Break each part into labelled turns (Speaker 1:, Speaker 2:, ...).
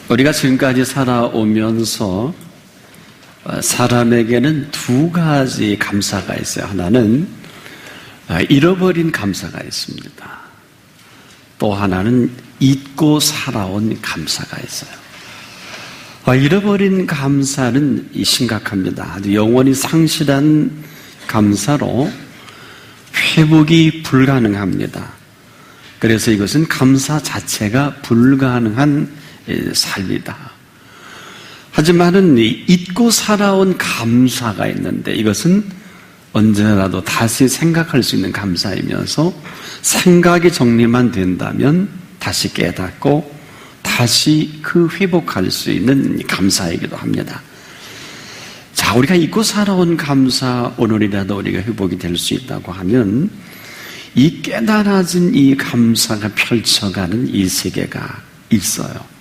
Speaker 1: 우리가 지금까지 살아오면서 사람에게는 두 가지 감사가 있어요. 하나는 잃어버린 감사가 있습니다. 또 하나는 잊고 살아온 감사가 있어요. 잃어버린 감사는 심각합니다. 아주 영원히 상실한 감사로 회복이 불가능합니다. 그래서 이것은 감사 자체가 불가능한 삶이다. 하지만은 잊고 살아온 감사가 있는데 이것은 언제라도 다시 생각할 수 있는 감사이면서 생각이 정리만 된다면 다시 깨닫고 다시 그 회복할 수 있는 감사이기도 합니다. 자, 우리가 잊고 살아온 감사 오늘이라도 우리가 회복이 될 수 있다고 하면 이 깨달아진 이 감사가 펼쳐가는 이 세계가 있어요.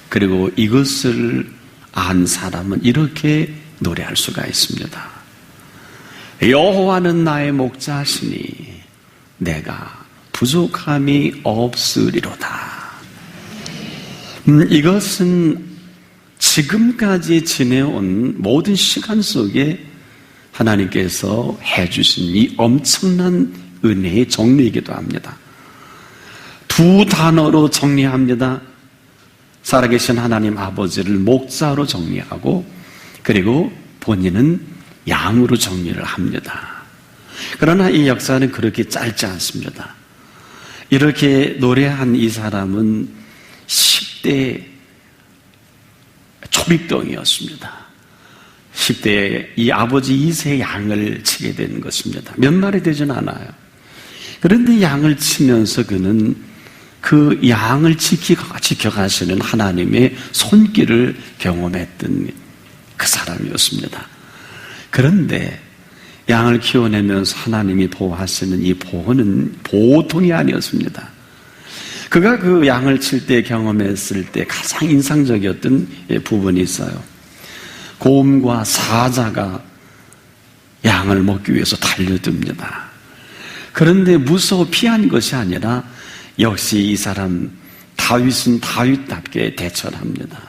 Speaker 1: 그리고 이것을 안 사람은 이렇게 노래할 수가 있습니다. 여호와는 나의 목자시니 내가 부족함이 없으리로다. 이것은 지금까지 지내온 모든 시간 속에 하나님께서 해주신 이 엄청난 은혜의 정리이기도 합니다. 두 단어로 정리합니다. 살아계신 하나님 아버지를 목자로 정리하고 그리고 본인은 양으로 정리를 합니다. 그러나 이 역사는 그렇게 짧지 않습니다. 이렇게 노래한 이 사람은 10대 초립동이었습니다. 10대에 이 아버지 이세의 양을 치게 된 것입니다. 몇 마리 되진 않아요. 그런데 양을 치면서 그는 그 양을 지켜가시는 하나님의 손길을 경험했던 그 사람이었습니다. 그런데 양을 키워내면서 하나님이 보호하시는 이 보호는 보통이 아니었습니다. 그가 그 양을 칠 때 경험했을 때 가장 인상적이었던 부분이 있어요. 곰과 사자가 양을 먹기 위해서 달려듭니다. 그런데 무서워 피한 것이 아니라 역시 이 사람 다윗은 다윗답게 대처를 합니다.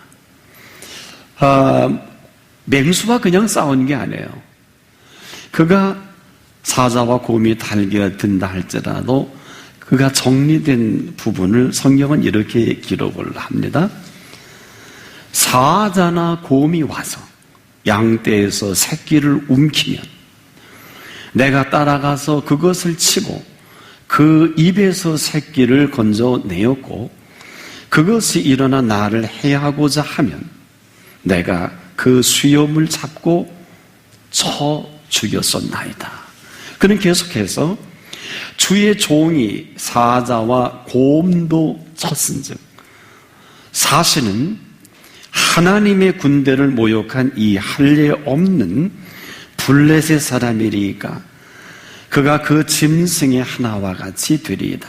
Speaker 1: 맹수와 그냥 싸운 게 아니에요. 그가 사자와 곰이 달려든다 할지라도 그가 정리된 부분을 성경은 이렇게 기록을 합니다. 사자나 곰이 와서 양떼에서 새끼를 움키면 내가 따라가서 그것을 치고 그 입에서 새끼를 건져내었고 그것이 일어나 나를 해하고자 하면 내가 그 수염을 잡고 쳐 죽였었나이다. 그는 계속해서 주의 종이 사자와 곰도 쳤은즉 사실은 하나님의 군대를 모욕한 이 할례 없는 블레셋 사람이리까 그가 그 짐승의 하나와 같이 되리이다.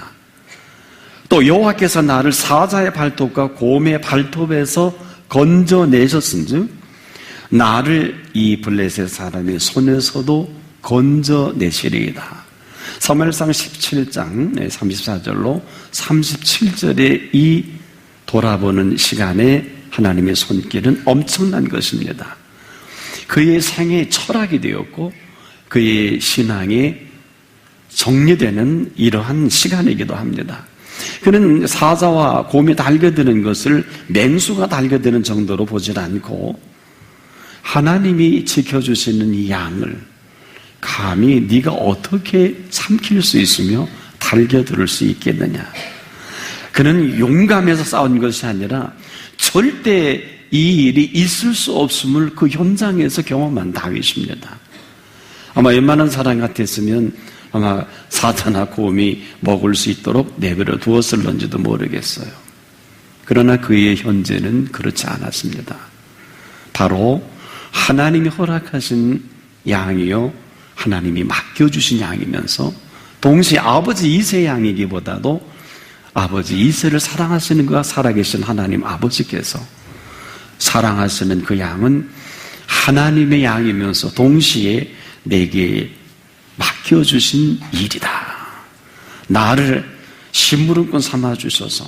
Speaker 1: 또 여호와께서 나를 사자의 발톱과 곰의 발톱에서 건져내셨은즉 나를 이 블레셋 사람의 손에서도 건져내시리이다. 사무엘상 17장 34절로 37절의 이 돌아보는 시간에 하나님의 손길은 엄청난 것입니다. 그의 생의 철학이 되었고 그의 신앙에 정리되는 이러한 시간이기도 합니다. 그는 사자와 곰이 달겨드는 것을 맹수가 달겨드는 정도로 보질 않고 하나님이 지켜주시는 이 양을 감히 네가 어떻게 삼킬 수 있으며 달겨들을 수 있겠느냐. 그는 용감해서 싸운 것이 아니라 절대 이 일이 있을 수 없음을 그 현장에서 경험한 다윗입니다. 아마 웬만한 사람 같았으면 아마 사자나 곰이 먹을 수 있도록 내버려 두었을런지도 모르겠어요. 그러나 그의 현재는 그렇지 않았습니다. 바로 하나님이 허락하신 양이요 하나님이 맡겨주신 양이면서 동시에 아버지 이세의 양이기보다도 아버지 이세를 사랑하시는 그가 살아계신 하나님 아버지께서 사랑하시는 그 양은 하나님의 양이면서 동시에 내게 맡겨주신 일이다. 나를 심부름꾼 삼아주셔서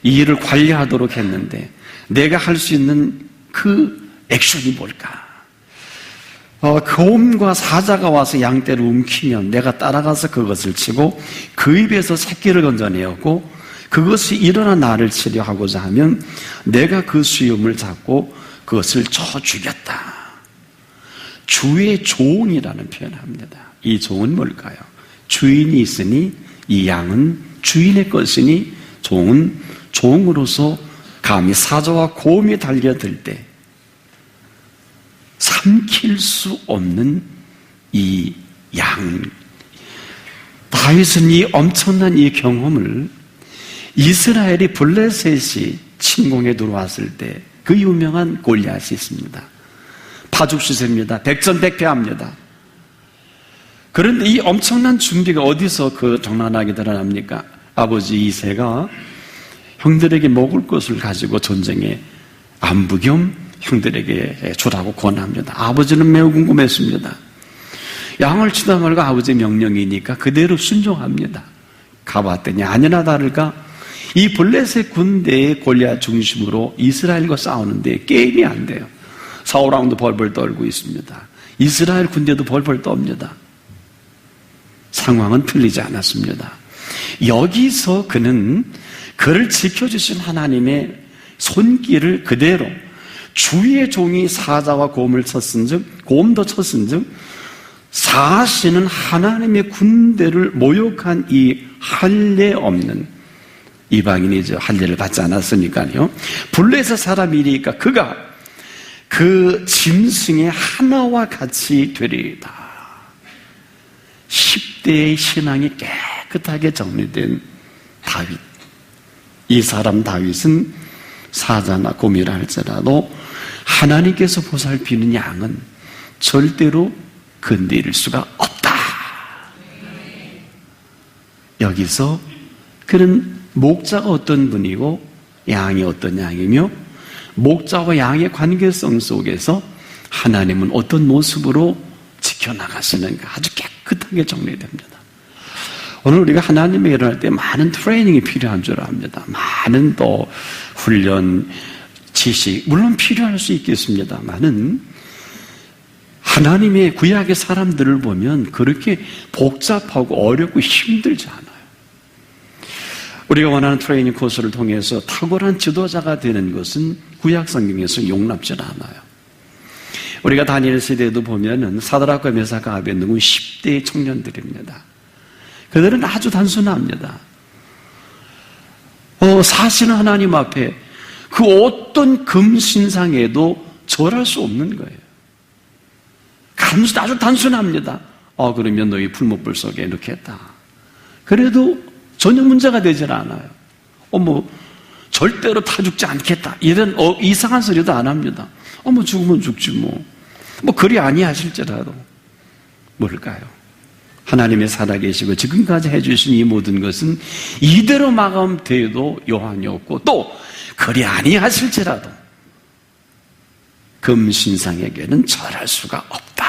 Speaker 1: 이 일을 관리하도록 했는데 내가 할 수 있는 그 액션이 뭘까? 곰과 사자가 와서 양떼를 움키면 내가 따라가서 그것을 치고 그 입에서 새끼를 건져내었고 그것이 일어나 나를 치려 하고자 하면 내가 그 수염을 잡고 그것을 쳐 죽였다. 주의 종이라는 표현을 합니다. 이 종은 뭘까요? 주인이 있으니 이 양은 주인의 것이니 종은 종으로서 감히 사자와 곰이 달려들 때 삼킬 수 없는 이 양. 다윗은 이 엄청난 이 경험을 이스라엘이 블레셋이 침공에 들어왔을 때 그 유명한 골리앗이 있습니다. 파죽수세입니다. 백전백패합니다. 그런데 이 엄청난 준비가 어디서 그 정난하게 드러납니까? 아버지 이새가 형들에게 먹을 것을 가지고 전쟁에 안부 겸 형들에게 주라고 권합니다. 아버지는 매우 궁금했습니다. 양을 치다 말고 아버지의 명령이니까 그대로 순종합니다. 가봤더니 아니나 다를까 이 블레셋 군대의 골리앗 중심으로 이스라엘과 싸우는데 게임이 안 돼요. 사울왕도 벌벌 떨고 있습니다. 이스라엘 군대도 벌벌 떱니다. 상황은 틀리지 않았습니다. 여기서 그는 그를 지켜주신 하나님의 손길을 그대로 주의 종이 사자와 곰을 쳤은즉 곰도 쳤은즉 사시는 하나님의 군대를 모욕한 이 할례 없는 이방인이죠. 할례를 받지 않았으니까요. 블레셋 사람이니까 그가 그 짐승의 하나와 같이 되리이다. 10대의 신앙이 깨끗하게 정리된 다윗. 이 사람 다윗은 사자나 곰이라 할지라도 하나님께서 보살피는 양은 절대로 건드릴 수가 없다. 여기서 그는 목자가 어떤 분이고 양이 어떤 양이며 목자와 양의 관계성 속에서 하나님은 어떤 모습으로 지켜나가시는가 아주 깨끗하게 정리됩니다. 오늘 우리가 하나님의 일을 할 때 많은 트레이닝이 필요한 줄 압니다. 많은 또 훈련, 지식 물론 필요할 수 있겠습니다만은 하나님의 구약의 사람들을 보면 그렇게 복잡하고 어렵고 힘들지 않아요. 우리가 원하는 트레이닝 코스를 통해서 탁월한 지도자가 되는 것은 구약 성경에서 용납지 않아요. 우리가 다니엘 세대에도 보면은 사드락과 메삭과 아벳느고는 10대의 청년들입니다. 그들은 아주 단순합니다. 사실은 하나님 앞에 그 어떤 금신상에도 절할 수 없는 거예요. 아주 단순합니다. 그러면 너희 풀목불 속에 넣겠다. 그래도 전혀 문제가 되질 않아요. 절대로 타 죽지 않겠다. 이런 이상한 소리도 안 합니다. 죽으면 죽지 뭐. 그리 아니하실지라도. 뭘까요? 하나님의 살아계시고 지금까지 해주신 이 모든 것은 이대로 마감되어도 여한이 없고 또 그리 아니하실지라도 금신상에게는 절할 수가 없다.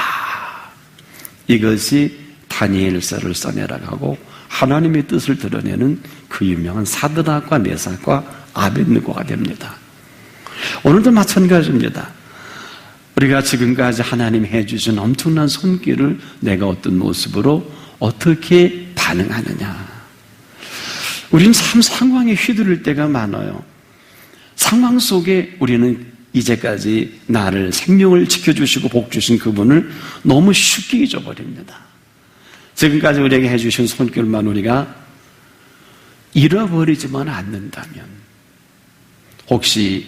Speaker 1: 이것이 다니엘서를 써내라고 하고 하나님의 뜻을 드러내는 그 유명한 사드락과 메삭과 아벳느고가 됩니다. 오늘도 마찬가지입니다. 우리가 지금까지 하나님이 해주신 엄청난 손길을 내가 어떤 모습으로 어떻게 반응하느냐. 우리는 참 상황에 휘두를 때가 많아요. 상황 속에 우리는 이제까지 나를 생명을 지켜주시고 복 주신 그분을 너무 쉽게 잊어버립니다. 지금까지 우리에게 해주신 손길만 우리가 잃어버리지만 않는다면, 혹시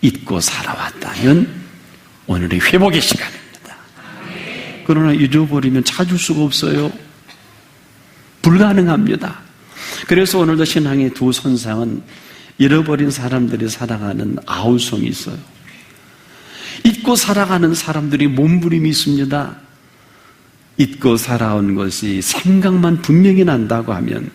Speaker 1: 잊고 살아왔다면 오늘의 회복의 시간입니다. 그러나 잊어버리면 찾을 수가 없어요. 불가능합니다. 그래서 오늘도 신앙의 두 선상은 잃어버린 사람들이 살아가는 아우성이 있어요. 잊고 살아가는 사람들이 몸부림이 있습니다. 잊고 살아온 것이 생각만 분명히 난다고 하면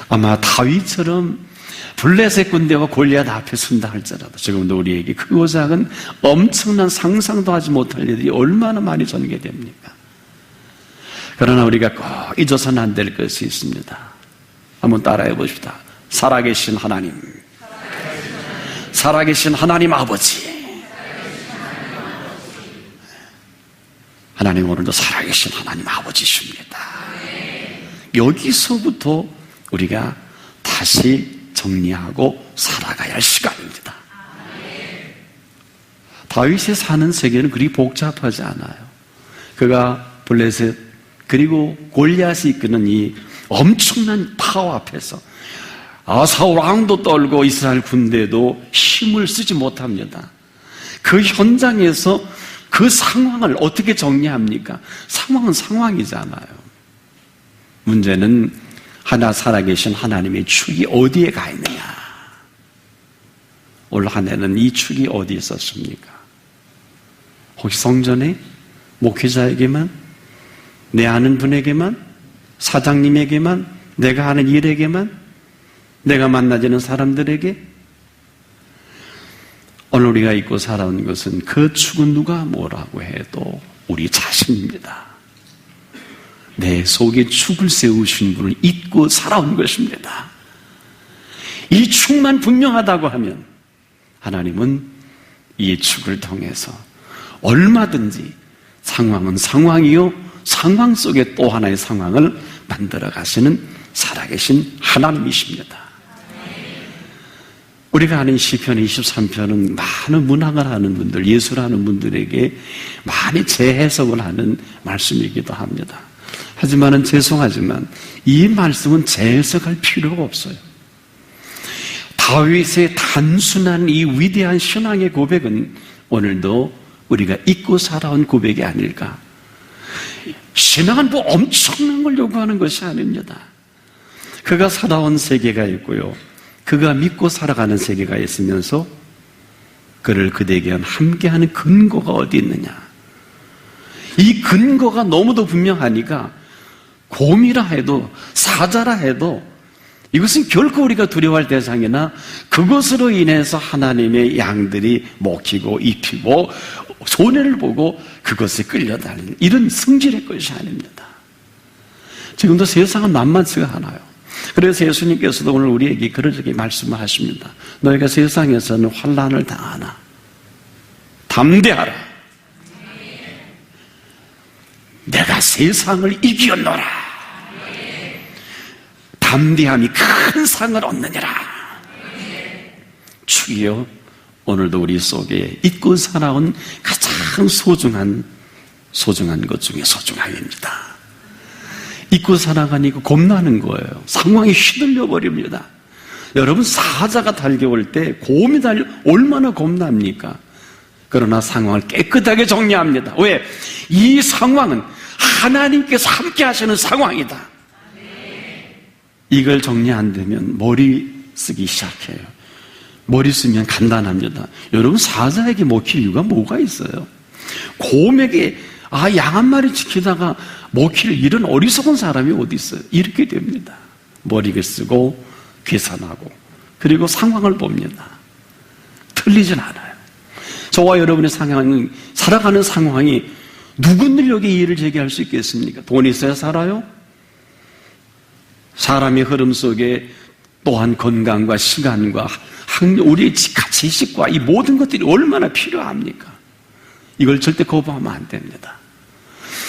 Speaker 1: 아마 다윗처럼 블레셋 군대와 골리앗 앞에 선다 할지라도 지금도 우리에게 크고 작은 엄청난 상상도 하지 못할 일들이 얼마나 많이 전개됩니까? 그러나 우리가 꼭 잊어서는 안 될 것이 있습니다. 한번 따라해 봅시다. 살아계신 하나님, 살아계신 하나님 아버지. 하나님 오늘도 살아계신 하나님 아버지십니다. 여기서부터 우리가 다시 정리하고 살아가야 할 시간입니다. 다윗이 사는 세계는 그리 복잡하지 않아요. 그가 블레셋 그리고 골리앗이 이끄는 이 엄청난 파워 앞에서 사울 왕도 떨고 이스라엘 군대도 힘을 쓰지 못합니다. 그 현장에서 그 상황을 어떻게 정리합니까? 상황은 상황이잖아요. 문제는 하나 살아계신 하나님의 축이 어디에 가 있느냐. 올 한 해는 이 축이 어디에 있었습니까? 혹시 성전에 목회자에게만, 내 아는 분에게만, 사장님에게만, 내가 하는 일에게만, 내가 만나지는 사람들에게? 오늘 우리가 잊고 살아온 것은 그 축은 누가 뭐라고 해도 우리 자신입니다. 내 속에 축을 세우신 분을 잊고 살아온 것입니다. 이 축만 분명하다고 하면 하나님은 이 축을 통해서 얼마든지 상황은 상황이요 상황 속에 또 하나의 상황을 만들어 가시는 살아계신 하나님이십니다. 우리가 아는 시편 23편은 많은 문학을 하는 분들, 예술을 하는 분들에게 많이 재해석을 하는 말씀이기도 합니다. 하지만은 죄송하지만 이 말씀은 재해석할 필요가 없어요. 다윗의 단순한 이 위대한 신앙의 고백은 오늘도 우리가 잊고 살아온 고백이 아닐까. 신앙은 뭐 엄청난 걸 요구하는 것이 아닙니다. 그가 살아온 세계가 있고요, 그가 믿고 살아가는 세계가 있으면서 그를 그대에게 함께하는 근거가 어디 있느냐. 이 근거가 너무도 분명하니까 곰이라 해도 사자라 해도 이것은 결코 우리가 두려워할 대상이나 그것으로 인해서 하나님의 양들이 먹히고 입히고 손해를 보고 그것에 끌려다니는 이런 성질의 것이 아닙니다. 지금도 세상은 만만치가 않아요. 그래서 예수님께서도 오늘 우리에게 그렇게 말씀을 하십니다. 너희가 세상에서는 환난을 당하나 담대하라. 내가 세상을 이겼노라. 담대함이 큰 상을 얻느니라. 주여, 오늘도 우리 속에 잊고 살아온 가장 소중한 것 중에 소중함입니다. 잊고 살아가니까 겁나는 거예요. 상황이 휘둘려 버립니다. 여러분, 사자가 달려올 때 곰이 달려 얼마나 겁납니까? 그러나 상황을 깨끗하게 정리합니다. 왜? 이 상황은 하나님께서 함께 하시는 상황이다. 이걸 정리 안 되면 머리 쓰기 시작해요. 머리 쓰면 간단합니다. 여러분, 사자에게 먹힐 이유가 뭐가 있어요? 곰에게 양 한 마리 지키다가 먹힐 이런 어리석은 사람이 어디 있어요? 이렇게 됩니다. 머리를 쓰고 계산하고 그리고 상황을 봅니다. 틀리진 않아요. 저와 여러분의 상황은, 살아가는 상황이 누구들 여기 이의를 제기할 수 있겠습니까? 돈이 있어야 살아요? 사람의 흐름 속에 또한 건강과 시간과 우리의 가치식과 이 모든 것들이 얼마나 필요합니까? 이걸 절대 거부하면 안 됩니다.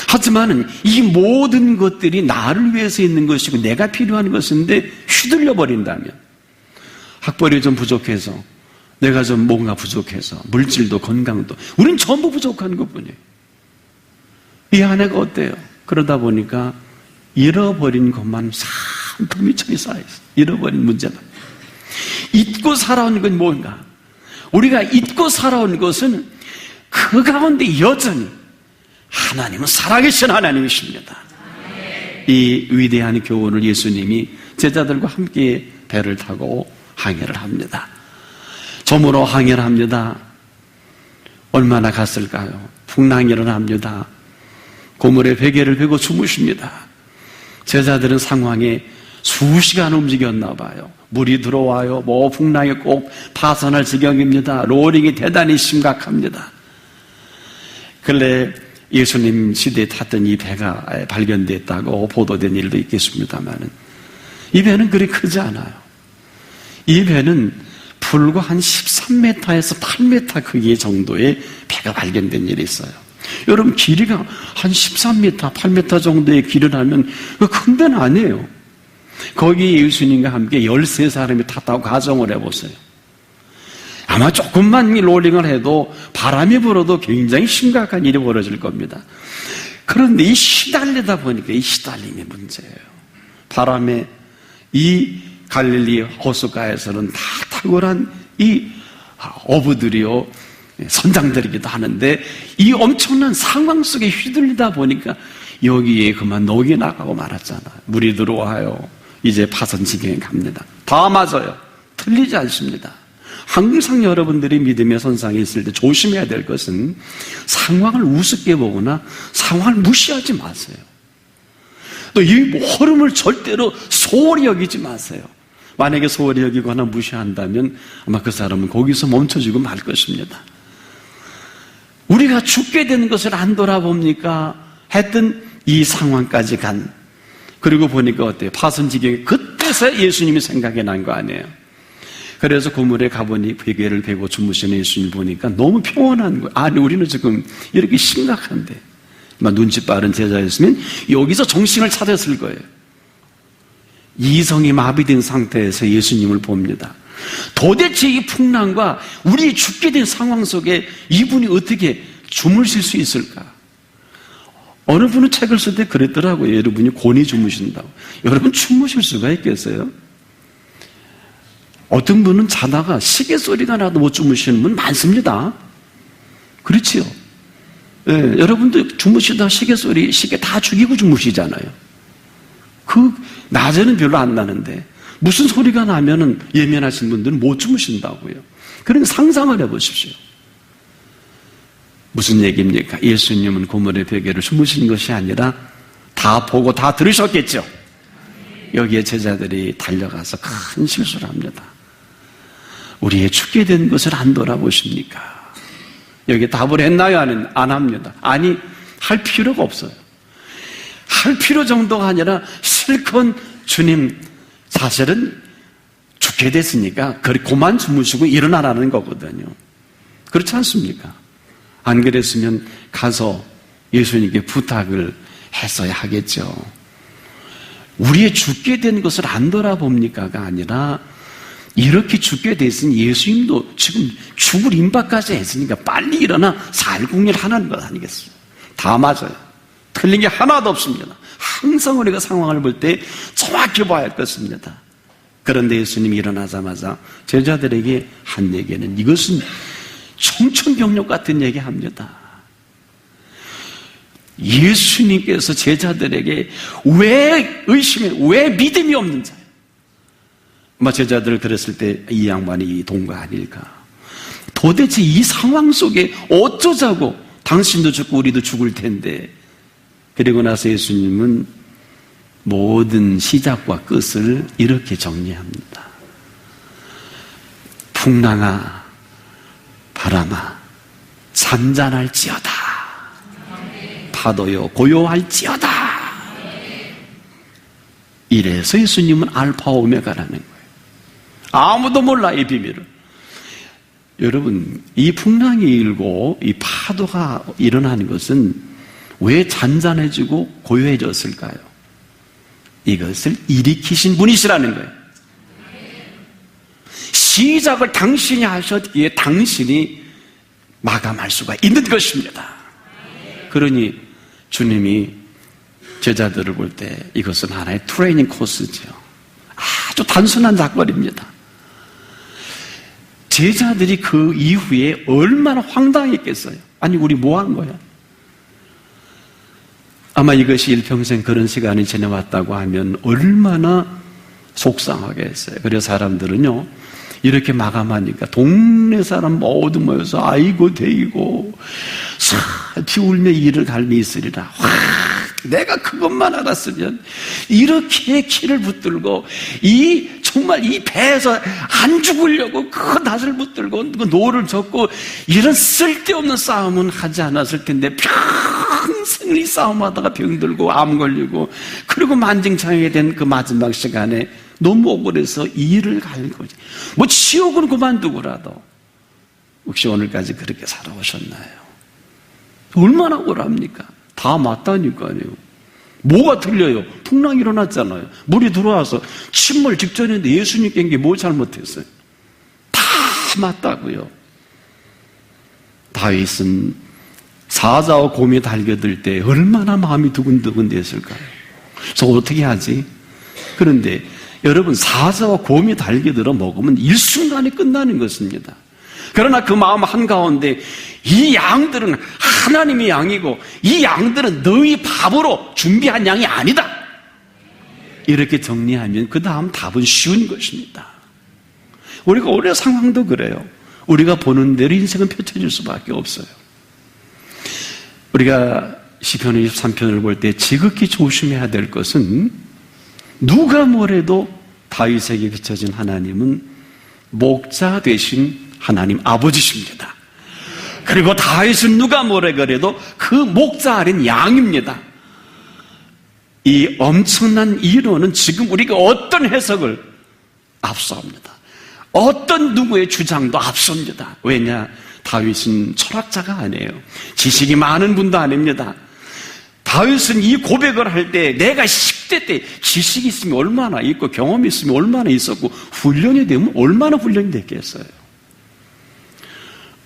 Speaker 1: 하지만 이 모든 것들이 나를 위해서 있는 것이고 내가 필요한 것인데 휘둘려 버린다면, 학벌이 좀 부족해서, 내가 좀 뭔가 부족해서, 물질도 건강도 우린 전부 부족한 것뿐이에요. 이 아내가 어때요? 그러다 보니까 잃어버린 것만 산더미처럼 쌓여있어요. 잃어버린 문제만. 잊고 살아온 건 뭔가? 우리가 잊고 살아온 것은 그 가운데 여전히 하나님은 살아계신 하나님이십니다. 이 위대한 교훈을 예수님이 제자들과 함께 배를 타고 항해를 합니다. 저물어 항해를 합니다. 얼마나 갔을까요? 풍랑이를 합니다. 고물에 베개를 베고 주무십니다. 제자들은 상황에 수시간 움직였나 봐요. 물이 들어와요. 풍랑이 꼭 파산할 지경입니다. 로링이 대단히 심각합니다. 근래 예수님 시대에 탔던 이 배가 발견됐다고 보도된 일도 있겠습니다만 이 배는 그리 크지 않아요. 이 배는 불과 한 13m에서 8m 크기 정도의 배가 발견된 일이 있어요. 여러분, 길이가 한 13m, 8m 정도의 길이라면 큰 배는 아니에요. 거기 예수님과 함께 13사람이 탔다고 가정을 해보세요. 아마 조금만 롤링을 해도 바람이 불어도 굉장히 심각한 일이 벌어질 겁니다. 그런데 이 시달리다 보니까 이 시달림이 문제예요. 바람에 이 갈릴리 호숫가에서는 다 탁월한 이 어부들이요, 선장들이기도 하는데 이 엄청난 상황 속에 휘둘리다 보니까 여기에 그만 녹이 나가고 말았잖아요. 물이 들어와요. 이제 파선 지경에 갑니다. 다 맞아요. 틀리지 않습니다. 항상 여러분들이 믿음의 선상에 있을 때 조심해야 될 것은 상황을 우습게 보거나 상황을 무시하지 마세요. 또 이 흐름을 절대로 소홀히 여기지 마세요. 만약에 소홀히 여기거나 무시한다면 아마 그 사람은 거기서 멈춰지고 말 것입니다. 우리가 죽게 되는 것을 안 돌아봅니까? 했던 이 상황까지 간, 그리고 보니까 어때요? 파선지경에 그때서 예수님이 생각이 난 거 아니에요. 그래서 고물에 가보니 베개를 베고 주무시는 예수님 보니까 너무 평온한 거예요. 아니, 우리는 지금 이렇게 심각한데, 눈치 빠른 제자였으면 여기서 정신을 차렸을 거예요. 이성이 마비된 상태에서 예수님을 봅니다. 도대체 이 풍랑과 우리 죽게 된 상황 속에 이분이 어떻게 주무실 수 있을까? 어느 분은 책을 쓸 때 그랬더라고요. 여러분이 곤히 주무신다고. 여러분, 주무실 수가 있겠어요? 어떤 분은 자다가 시계 소리가 나도 못 주무시는 분 많습니다. 그렇지요? 예, 여러분도 주무시다가 시계 다 죽이고 주무시잖아요. 낮에는 별로 안 나는데 무슨 소리가 나면은 예민하신 분들은 못 주무신다고요. 그러니 상상을 해보십시오. 무슨 얘기입니까? 예수님은 고물의 베개를 주무시는 것이 아니라 다 보고 다 들으셨겠죠. 여기에 제자들이 달려가서 큰 실수를 합니다. 우리의 죽게 된 것을 안 돌아보십니까? 여기에 답을 했나요? 안 합니다. 아니, 할 필요가 없어요. 할 필요 정도가 아니라 실컷 주님, 사실은 죽게 됐으니까 그만 주무시고 일어나라는 거거든요. 그렇지 않습니까? 안 그랬으면 가서 예수님께 부탁을 했어야 하겠죠. 우리의 죽게 된 것을 안 돌아봅니까가 아니라 이렇게 죽게 됐으니 예수님도 지금 죽을 임박까지 했으니까 빨리 일어나 살궁리를 하라는 것 아니겠어요? 다 맞아요. 틀린 게 하나도 없습니다. 항상 우리가 상황을 볼 때 정확히 봐야 할 것입니다. 그런데 예수님이 일어나자마자 제자들에게 한 얘기는, 이것은 청천벽력 같은 얘기합니다. 예수님께서 제자들에게 왜 의심해, 왜 믿음이 없는 자예요? 아마 제자들을 들었을 때 이 양반이 동거 아닐까? 도대체 이 상황 속에 어쩌자고, 당신도 죽고 우리도 죽을 텐데. 그리고 나서 예수님은 모든 시작과 끝을 이렇게 정리합니다. 풍랑아, 바람아, 잔잔할지어다. 파도요, 고요할지어다. 이래서 예수님은 알파 오메가라는 거예요. 아무도 몰라, 이 비밀을. 여러분, 이 풍랑이 일고 이 파도가 일어나는 것은 왜 잔잔해지고 고요해졌을까요? 이것을 일으키신 분이시라는 거예요. 시작을 당신이 하셨기에 당신이 마감할 수가 있는 것입니다. 그러니 주님이 제자들을 볼 때 이것은 하나의 트레이닝 코스죠. 아주 단순한 작걸입니다. 제자들이 그 이후에 얼마나 황당했겠어요. 아니, 우리 뭐 한 거야? 아마 이것이 일평생 그런 시간이 지내왔다고 하면 얼마나 속상하겠어요. 그래서 사람들은요, 이렇게 마감하니까 동네 사람 모두 모여서 아이고 대이고 살피 울며 이를 갈미 있으리라. 와, 내가 그것만 알았으면 이렇게 키를 붙들고 정말 이 배에서 안 죽으려고 그 낫을 붙들고 그 노를 젓고 이런 쓸데없는 싸움은 하지 않았을 텐데 평생 이 싸움하다가 병들고 암 걸리고 그리고 만증창하게 된 그 마지막 시간에 너무 억울해서 일을 갈고 뭐 지옥은 그만두고라도 혹시 오늘까지 그렇게 살아오셨나요? 얼마나 억울합니까? 다 맞다니까요. 뭐가 틀려요? 풍랑이 일어났잖아요. 물이 들어와서 침몰 직전인데 예수님께 게 뭐 잘못했어요? 다 맞다고요. 다윗은 사자와 곰이 달겨들 때 얼마나 마음이 두근두근 됐을까요? 저 어떻게 하지? 그런데 여러분, 사자와 곰이 달겨들어 먹으면 일순간에 끝나는 것입니다. 그러나 그 마음 한가운데 이 양들은 하나님의 양이고 이 양들은 너희 밥으로 준비한 양이 아니다, 이렇게 정리하면 그 다음 답은 쉬운 것입니다. 우리가 올해 상황도 그래요. 우리가 보는 대로 인생은 펼쳐질 수밖에 없어요. 우리가 시편 23편을 볼 때 지극히 조심해야 될 것은 누가 뭐래도 다윗에게 비춰진 하나님은 목자 되신 하나님 아버지십니다. 그리고 다윗은 누가 뭐래 그래도 그 목자 아닌 양입니다. 이 엄청난 이론은 지금 우리가 어떤 해석을 앞서합니다. 어떤 누구의 주장도 앞섭니다. 왜냐? 다윗은 철학자가 아니에요. 지식이 많은 분도 아닙니다. 다윗은 이 고백을 할 때 내가 10대 때 지식이 있으면 얼마나 있고 경험이 있으면 얼마나 있었고 훈련이 되면 얼마나 훈련이 됐겠어요.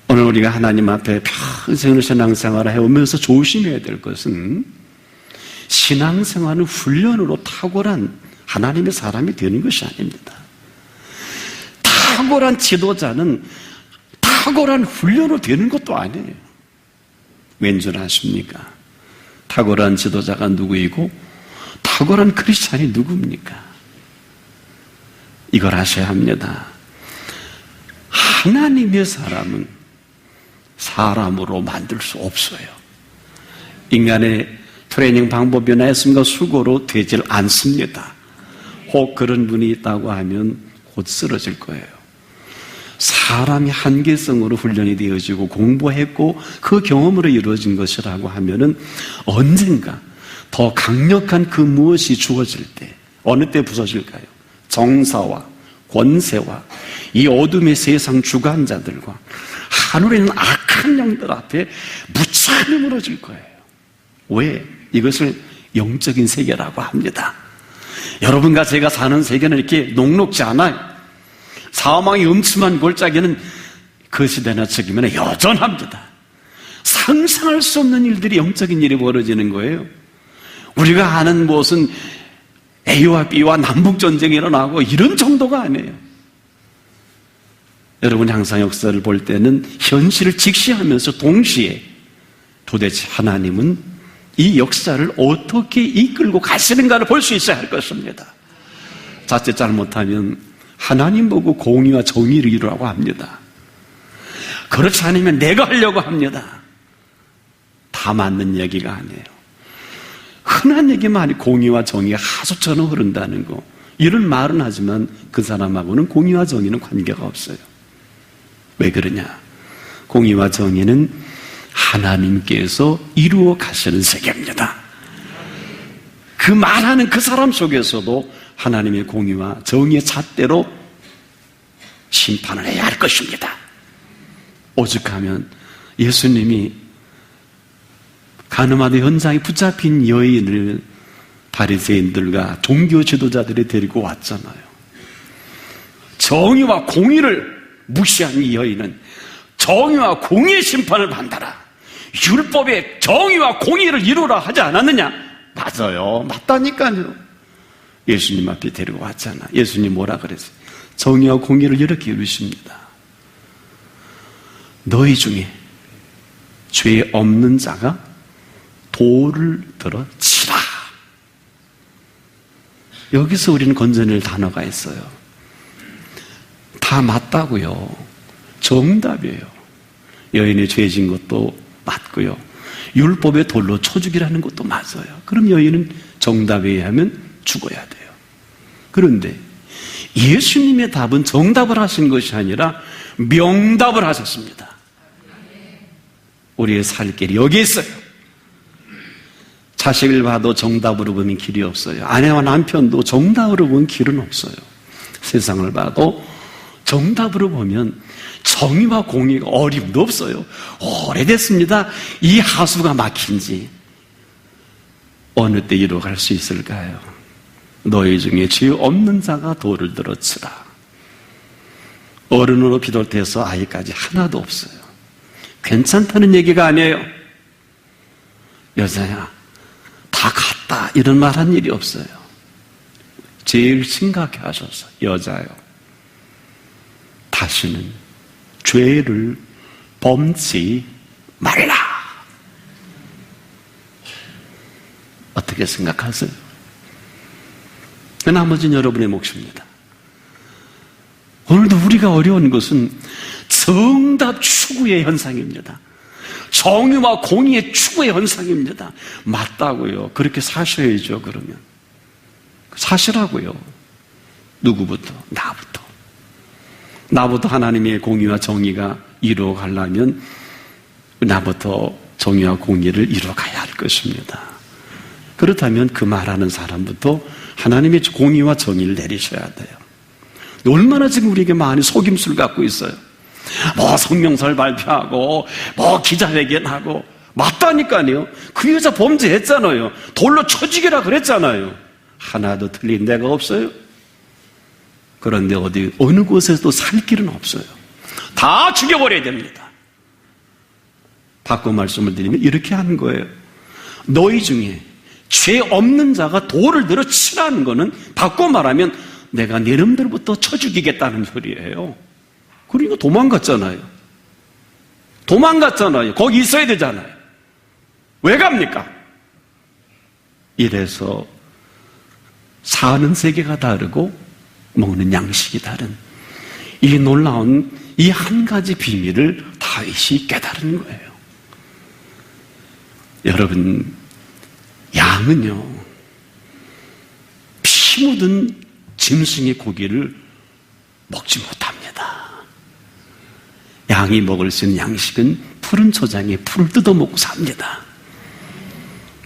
Speaker 1: 오늘 우리가 하나님 앞에 평생을 신앙생활을 해오면서 조심해야 될 것은 신앙생활은 훈련으로 탁월한 하나님의 사람이 되는 것이 아닙니다. 탁월한 지도자는 탁월한 훈련으로 되는 것도 아니에요. 왠 줄 아십니까? 탁월한 지도자가 누구이고 탁월한 크리스찬이 누굽니까? 이걸 아셔야 합니다. 하나님의 사람은 사람으로 만들 수 없어요. 인간의 트레이닝 방법이나 했습니까? 수고로 되질 않습니다. 혹 그런 분이 있다고 하면 곧 쓰러질 거예요. 사람이 한계성으로 훈련이 되어지고 공부했고 그 경험으로 이루어진 것이라고 하면은 언젠가 더 강력한 그 무엇이 주어질 때, 어느 때 부서질까요? 정사와 권세와 이 어둠의 세상 주관자들과 하늘에 있는 악한 영들 앞에 무참히 무너질 거예요. 왜? 이것을 영적인 세계라고 합니다. 여러분과 제가 사는 세계는 이렇게 녹록지 않아요. 사망이 음침한 골짜기는 그 시대나 지금에는 여전합니다. 상상할 수 없는 일들이, 영적인 일이 벌어지는 거예요. 우리가 아는 무엇은 A와 B와 남북전쟁이 일어나고 이런 정도가 아니에요. 여러분, 항상 역사를 볼 때는 현실을 직시하면서 동시에 도대체 하나님은 이 역사를 어떻게 이끌고 가시는가를 볼 수 있어야 할 것입니다. 자칫 잘못하면 하나님 보고 공의와 정의를 이루라고 합니다. 그렇지 않으면 내가 하려고 합니다. 다 맞는 얘기가 아니에요. 흔한 얘기만 하니 공의와 정의가 하수처럼 흐른다는 거, 이런 말은 하지만 그 사람하고는 공의와 정의는 관계가 없어요. 왜 그러냐? 공의와 정의는 하나님께서 이루어 가시는 세계입니다. 그 말하는 그 사람 속에서도 하나님의 공의와 정의의 잣대로 심판을 해야 할 것입니다. 오죽하면 예수님이 가늠하던 현장에 붙잡힌 여인을 바리새인들과 종교 지도자들이 데리고 왔잖아요. 정의와 공의를 무시한 이 여인은 정의와 공의의 심판을 받아라, 율법에 정의와 공의를 이루라 하지 않았느냐? 맞아요. 맞다니까요. 예수님 앞에 데리고 왔잖아. 예수님 뭐라 그랬어요? 정의와 공의를 이렇게 이루십니다. 너희 중에 죄 없는 자가 돌을 들어 치라. 여기서 우리는 건져낼 단어가 있어요. 다 맞다고요. 정답이에요. 여인의 죄진 것도 맞고요. 율법의 돌로 쳐 죽이라는 것도 맞아요. 그럼 여인은 정답에 의하면 죽어야 돼요. 그런데 예수님의 답은 정답을 하신 것이 아니라 명답을 하셨습니다. 우리의 살 길이 여기에 있어요. 자식을 봐도 정답으로 보면 길이 없어요. 아내와 남편도 정답으로 보면 길은 없어요. 세상을 봐도 정답으로 보면 정의와 공의가 어림도 없어요. 오래됐습니다. 이 하수가 막힌 지 어느 때 이루어갈 수 있을까요? 너희 중에 죄 없는 자가 돌을 들어 치라. 어른으로 비롯해서 아이까지 하나도 없어요. 괜찮다는 얘기가 아니에요. 여자야, 다 갔다 이런 말 한 일이 없어요. 제일 심각해 하셔서 여자요, 다시는 죄를 범치 말라. 어떻게 생각하세요? 나머지는 여러분의 몫입니다. 오늘도 우리가 어려운 것은 정답 추구의 현상입니다. 정의와 공의의 추구의 현상입니다. 맞다고요. 그렇게 사셔야죠. 그러면 사시라고요. 누구부터? 나부터 하나님의 공의와 정의가 이루어가려면 나부터 정의와 공의를 이루어가야 할 것입니다. 그렇다면 그 말하는 사람부터 하나님의 공의와 정의를 내리셔야 돼요. 얼마나 지금 우리에게 많이 속임수를 갖고 있어요. 뭐 성명서를 발표하고 뭐 기자회견하고. 맞다니까요. 그 여자 범죄했잖아요. 돌로 쳐죽이라 그랬잖아요. 하나도 틀린 데가 없어요. 그런데 어느 곳에서도 살 길은 없어요. 다 죽여버려야 됩니다. 바꿔 말씀을 드리면 이렇게 하는 거예요. 너희 중에 죄 없는 자가 돌을 들어 치라는 거는 바꿔 말하면 내가 내 놈들부터 쳐 죽이겠다는 소리예요. 그러니까 도망갔잖아요. 거기 있어야 되잖아요. 왜 갑니까? 이래서 사는 세계가 다르고 먹는 양식이 다른 이 놀라운 이 한 가지 비밀을 다윗이 깨달은 거예요. 여러분, 양은요, 피 묻은 짐승의 고기를 먹지 못합니다. 양이 먹을 수 있는 양식은 푸른 초장에 풀을 뜯어먹고 삽니다.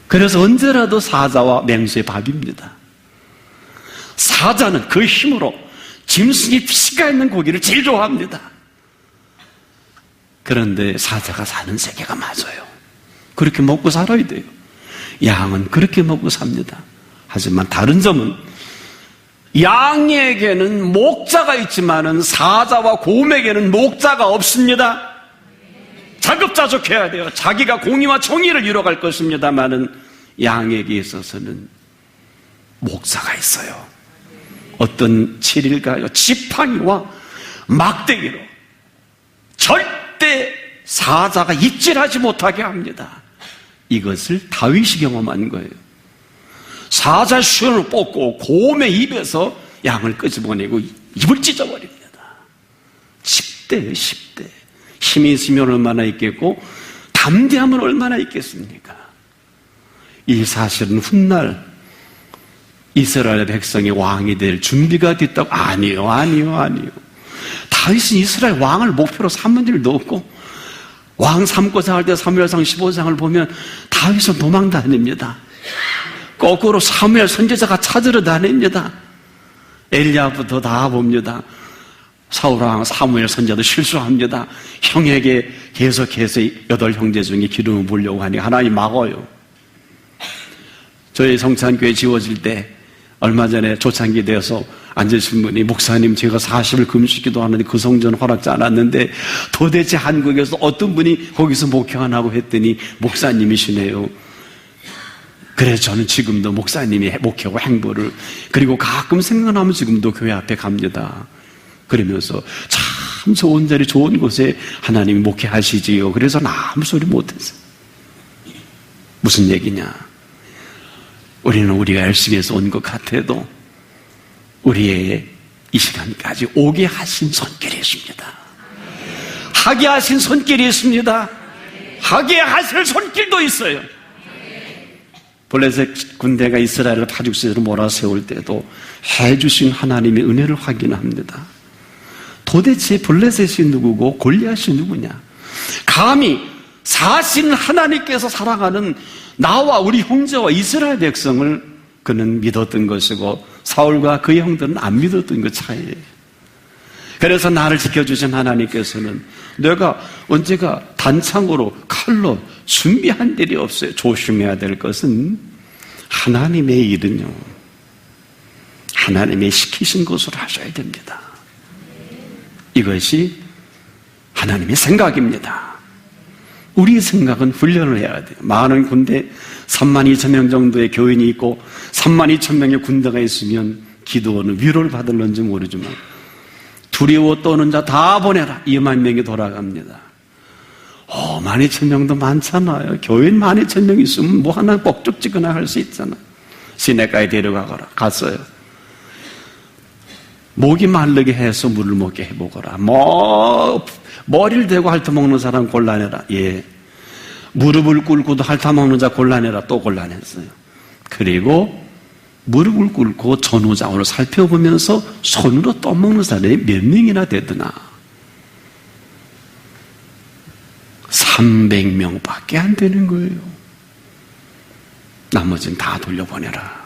Speaker 1: 그래서 언제라도 사자와 맹수의 밥입니다. 사자는 그 힘으로 짐승의 피가 있는 고기를 제일 좋아합니다. 그런데 사자가 사는 세계가 맞아요. 그렇게 먹고 살아야 돼요. 양은 그렇게 먹고 삽니다. 하지만 다른 점은 양에게는 목자가 있지만은 사자와 곰에게는 목자가 없습니다. 자급자족해야 돼요. 자기가 공의와 정의를 이뤄갈 것입니다만은 양에게 있어서는 목자가 있어요. 어떤 칠일가요? 지팡이와 막대기로 절대 사자가 입질하지 못하게 합니다. 이것을 다윗이 경험한 거예요. 사자 슈를 뽑고 곰의 입에서 양을 끄집어내고 입을 찢어버립니다. 10대예요, 10대. 힘이 있으면 얼마나 있겠고 담대함은 얼마나 있겠습니까? 이 사실은 훗날 이스라엘 백성의 왕이 될 준비가 됐다고. 아니요. 다윗은 이스라엘 왕을 목표로 삼은 일도 없고, 왕 삼고자 할 때 사무엘상 15장을 보면 다윗은 도망 다닙니다. 거꾸로 사무엘 선지자가 찾으러 다닙니다. 엘리야부터 다 봅니다. 사울왕 사무엘 선지자도 실수합니다. 형에게 계속해서 8형제 중에 기름을 부으려고 하니 하나님 막어요. 저희 성찬교회 지워질 때 얼마 전에 초창기 되어서 앉으신 분이, 목사님 제가 40일 금식기도 하는데 그 성전 허락지 않았는데 도대체 한국에서 어떤 분이 거기서 목회하냐고 했더니 목사님이시네요. 그래, 저는 지금도 목사님이 목회하고 행보를, 그리고 가끔 생각나면 지금도 교회 앞에 갑니다. 그러면서 참 좋은 자리 좋은 곳에 하나님이 목회하시지요. 그래서 아무 소리 못했어요. 무슨 얘기냐? 우리는 우리가 열심히 해서 온 것 같아도 우리의 이 시간까지 오게 하신 손길이 있습니다. 하게 하신 손길이 있습니다. 하게 하실 손길도 있어요. 블레셋 군대가 이스라엘을 파죽세로 몰아세울 때도 해주신 하나님의 은혜를 확인합니다. 도대체 블레셋이 누구고 골리앗이 누구냐? 감히 사실 하나님께서 사랑하는 나와 우리 형제와 이스라엘 백성을 그는 믿었던 것이고 사울과 그의 형들은 안 믿었던 것 차이예요. 그래서 나를 지켜주신 하나님께서는 내가 언제가 단창으로 칼로 준비한 일이 없어요. 조심해야 될 것은 하나님의 일은요, 하나님의 시키신 것으로 하셔야 됩니다. 이것이 하나님의 생각입니다. 우리의 생각은 훈련을 해야 돼요. 많은 군대 32,000명 정도의 교인이 있고 32,000명의 군대가 있으면 기도원은 위로를 받을런지 모르지만 두려워 떠는 자 다 보내라. 2만 명이 돌아갑니다. 12,000명도 많잖아요. 교인 12,000명 있으면 뭐 하나 꼭쭉 찍거나 할 수 있잖아요. 시내가에 데려가거라. 갔어요. 목이 마르게 해서 물을 먹게 해보거라. 머리를 대고 핥아먹는 사람 곤란해라. 예. 무릎을 꿇고도 핥아먹는 자 곤란해라. 또 곤란했어요. 그리고 무릎을 꿇고 전후좌우를 살펴보면서 손으로 떠먹는 사람이 몇 명이나 되더나? 300명밖에 안 되는 거예요. 나머지는 다 돌려보내라.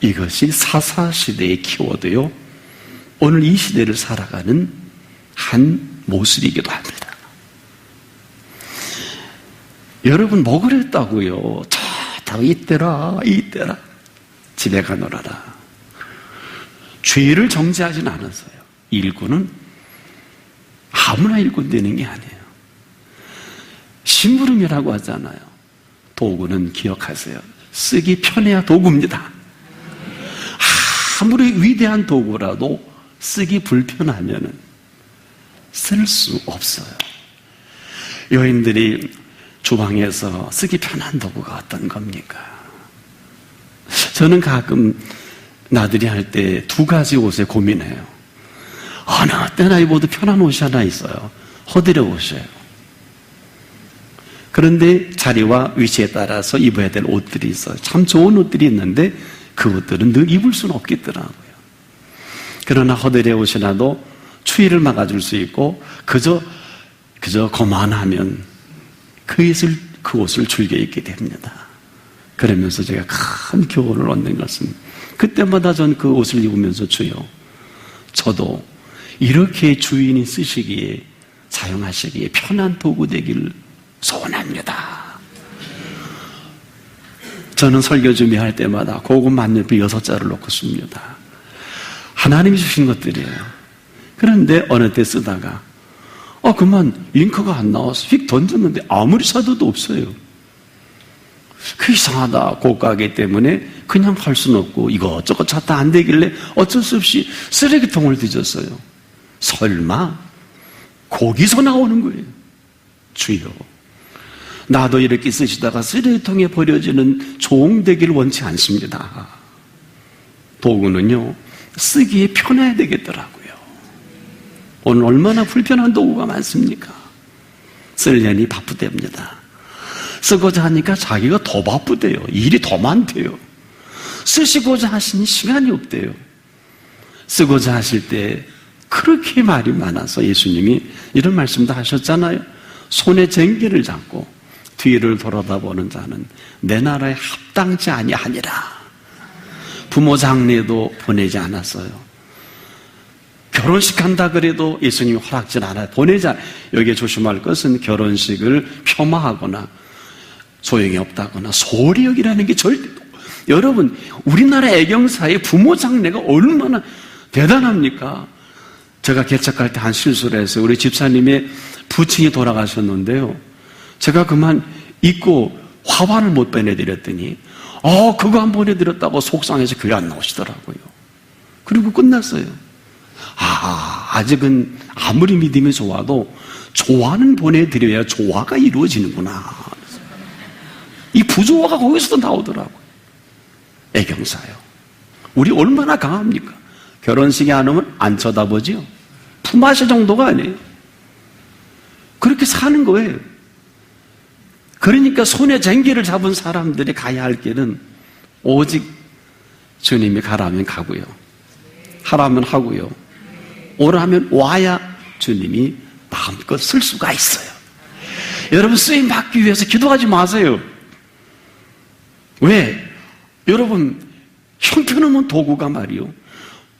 Speaker 1: 이것이 사사시대의 키워드요, 오늘 이 시대를 살아가는 한 모습이기도 합니다. 여러분 뭐 그랬다고요? 좋다고 이때라 집에 가놀아라. 죄를 정죄하진 않았어요. 일꾼은 아무나 일꾼 되는 게 아니에요. 심부름이라고 하잖아요. 도구는 기억하세요. 쓰기 편해야 도구입니다. 아무리 위대한 도구라도 쓰기 불편하면 쓸 수 없어요. 여인들이 주방에서 쓰기 편한 도구가 어떤 겁니까? 저는 가끔 나들이 할 때 두 가지 옷에 고민해요. 어느 때나 입어도 편한 옷이 하나 있어요. 허드렛 옷이에요. 그런데 자리와 위치에 따라서 입어야 될 옷들이 있어요. 참 좋은 옷들이 있는데 그 옷들은 늘 입을 수는 없겠더라고요. 그러나 허드렛 옷이라도 추위를 막아줄 수 있고 그저 거만하면 그 옷을 즐겨 입게 됩니다. 그러면서 제가 큰 교훈을 얻는 것은 그때마다 전 그 옷을 입으면서 주여, 저도 이렇게 주인이 쓰시기에 사용하시기에 편한 도구 되기를 소원합니다. 저는 설교 준비할 때마다 고급 만년필 6자를 놓고 씁니다. 하나님이 주신 것들이에요. 그런데 어느 때 쓰다가 그만 잉크가 안 나와서 휙 던졌는데 아무리 찾아도 없어요. 그 이상하다. 고가기 때문에 그냥 할 수는 없고 이것저것 찾다 안 되길래 어쩔 수 없이 쓰레기통을 뒤졌어요. 설마 거기서 나오는 거예요. 주여, 나도 이렇게 쓰시다가 쓰레기통에 버려지는 종 되기를 원치 않습니다. 도구는요, 쓰기에 편해야 되겠더라고요. 오늘 얼마나 불편한 도구가 많습니까? 쓰려니 바쁘답니다. 쓰고자 하니까 자기가 더 바쁘대요. 일이 더 많대요. 쓰시고자 하시니 시간이 없대요. 쓰고자 하실 때 그렇게 말이 많아서 예수님이 이런 말씀도 하셨잖아요. 손에 쟁기를 잡고 뒤를 돌아다보는 자는 내 나라에 합당치 아니하니라. 부모 장례도 보내지 않았어요. 결혼식 한다 그래도 예수님이 허락질 않아요. 보내지 않아요. 여기에 조심할 것은 결혼식을 폄하하거나 소용이 없다거나 소홀히 여기라는 게 절대. 여러분, 우리나라 애경사의 부모 장례가 얼마나 대단합니까? 제가 개척할 때 한 실수를 했어요. 우리 집사님의 부친이 돌아가셨는데요, 제가 그만 잊고 화환을 못 보내드렸더니 그거 안 보내드렸다고 속상해서 교회 안 나오시더라고요. 그리고 끝났어요. 아직은 아무리 믿음이 좋아도 조화는 보내드려야 조화가 이루어지는구나. 이 부조화가 거기서도 나오더라고요. 애경사요. 우리 얼마나 강합니까? 결혼식에 안 오면 안 쳐다보지요. 품앗이 정도가 아니에요. 그렇게 사는 거예요. 그러니까 손에 쟁기를 잡은 사람들이 가야 할 길은 오직 주님이 가라면 가고요, 하라면 하고요, 오라면 와야 주님이 마음껏 쓸 수가 있어요. 여러분 쓰임 받기 위해서 기도하지 마세요. 왜? 여러분 형편없는 도구가 말이요,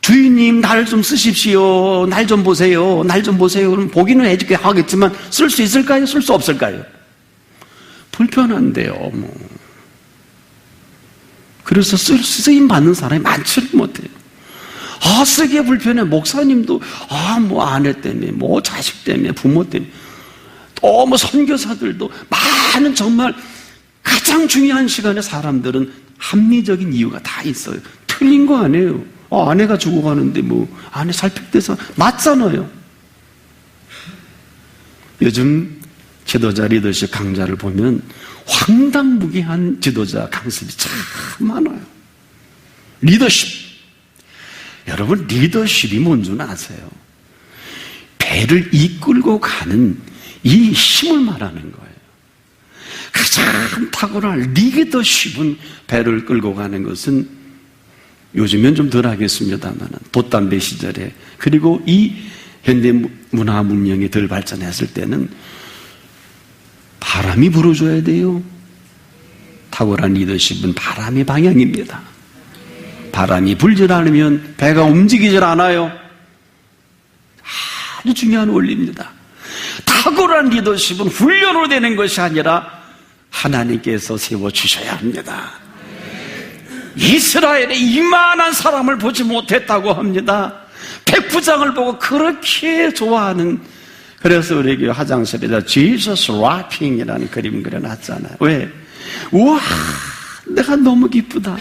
Speaker 1: 주인님 날 좀 쓰십시오, 날 좀 보세요, 날 좀 보세요. 그럼 보기는 해줄게 하겠지만 쓸 수 있을까요? 쓸 수 없을까요? 불편한데요. 그래서 쓰임 받는 사람이 많지를 못해요. 쓰기에 불편해. 목사님도 아내 때문에, 자식 때문에, 부모 때문에, 또 선교사들도 많은, 정말 가장 중요한 시간에 사람들은 합리적인 이유가 다 있어요. 틀린 거 아니에요. 아내가 죽어가는데 아내 살펴대서 맞잖아요. 요즘 지도자 리더십 강좌를 보면 황당무계한 지도자 강습이 참 많아요. 리더십. 여러분, 리더십이 뭔지는 아세요? 배를 이끌고 가는 이 힘을 말하는 거예요. 가장 탁월한 리더십은, 배를 끌고 가는 것은, 요즘엔 좀 덜 하겠습니다만 돛담배 시절에, 그리고 이 현대 문화 문명이 덜 발전했을 때는 바람이 불어줘야 돼요. 탁월한 리더십은 바람의 방향입니다. 바람이 불질 않으면 배가 움직이질 않아요. 아주 중요한 원리입니다. 탁월한 리더십은 훈련으로 되는 것이 아니라 하나님께서 세워주셔야 합니다. 이스라엘에 이만한 사람을 보지 못했다고 합니다. 백부장을 보고 그렇게 좋아하는, 그래서 우리 교회 화장실에다 Jesus Rapping이라는 그림 그려놨잖아요. 왜? 우와, 내가 너무 기쁘다.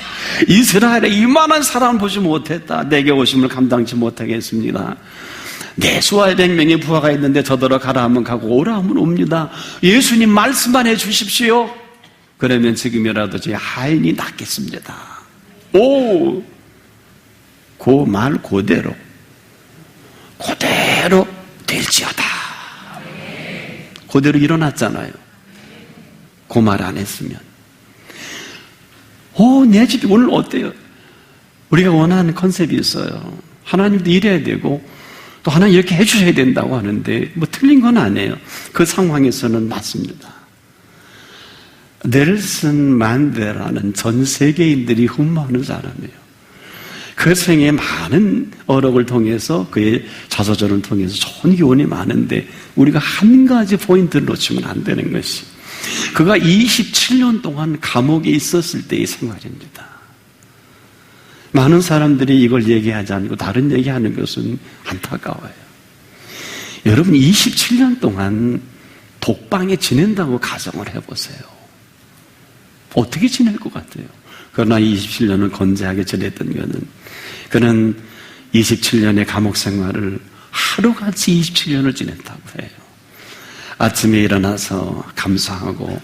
Speaker 1: 이스라엘에 이만한 사람을 보지 못했다. 내게 오심을 감당치 못하겠습니다. 내 수하에 100명의 부하가 있는데 저더러 가라 하면 가고 오라 하면 옵니다. 예수님 말씀만 해주십시오. 그러면 지금이라도 제 하인이 낫겠습니다. 그 말 그대로 될지어다. 그대로 일어났잖아요. 그 말 안 했으면. 내 집이 오늘 어때요? 우리가 원하는 컨셉이 있어요. 하나님도 이래야 되고 또 하나님 이렇게 해주셔야 된다고 하는데 틀린 건 아니에요. 그 상황에서는 맞습니다. 넬슨 만델라는 전 세계인들이 흠모하는 사람이에요. 그 생에 많은 어록을 통해서, 그의 자서전을 통해서 좋은 교훈이 많은데 우리가 한 가지 포인트를 놓치면 안 되는 것이, 그가 27년 동안 감옥에 있었을 때의 생활입니다. 많은 사람들이 이걸 얘기하지 않고 다른 얘기하는 것은 안타까워요. 여러분, 27년 동안 독방에 지낸다고 가정을 해보세요. 어떻게 지낼 것 같아요? 그러나 27년을 건재하게 지냈던 그는 27년의 감옥 생활을 하루같이 27년을 지냈다고 해요. 아침에 일어나서 감사하고,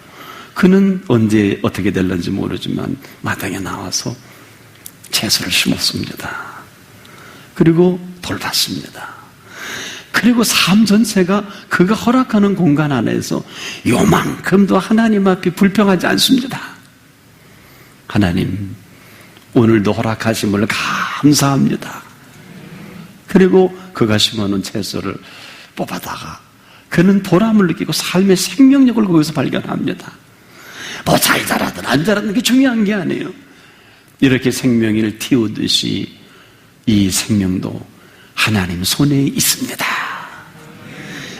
Speaker 1: 그는 언제 어떻게 될는지 모르지만 마당에 나와서 채소를 심었습니다. 그리고 돌봤습니다. 그리고 삶 전체가 그가 허락하는 공간 안에서 요만큼도 하나님 앞에 불평하지 않습니다. 하나님, 오늘도 허락하심을 감사합니다. 그리고 그가 심어놓은 채소를 뽑아다가 그는 보람을 느끼고 삶의 생명력을 거기서 발견합니다. 잘 자라든 안 자라든 게 중요한 게 아니에요. 이렇게 생명을 틔우듯이 이 생명도 하나님 손에 있습니다.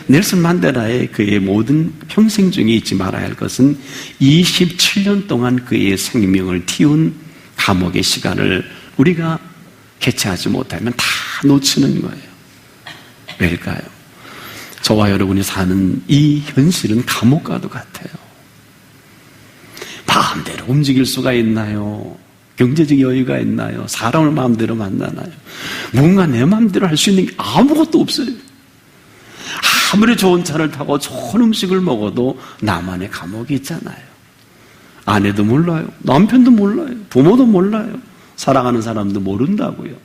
Speaker 1: 넬슨 만델라의 그의 모든 평생 중에 잊지 말아야 할 것은 27년 동안 그의 생명을 틔운 감옥의 시간을 우리가 개최하지 못하면 다 놓치는 거예요. 왜일까요? 저와 여러분이 사는 이 현실은 감옥과도 같아요. 마음대로 움직일 수가 있나요? 경제적 여유가 있나요? 사람을 마음대로 만나나요? 뭔가 내 마음대로 할 수 있는 게 아무것도 없어요. 아무리 좋은 차를 타고 좋은 음식을 먹어도 나만의 감옥이 있잖아요. 아내도 몰라요. 남편도 몰라요. 부모도 몰라요. 사랑하는 사람도 모른다고요.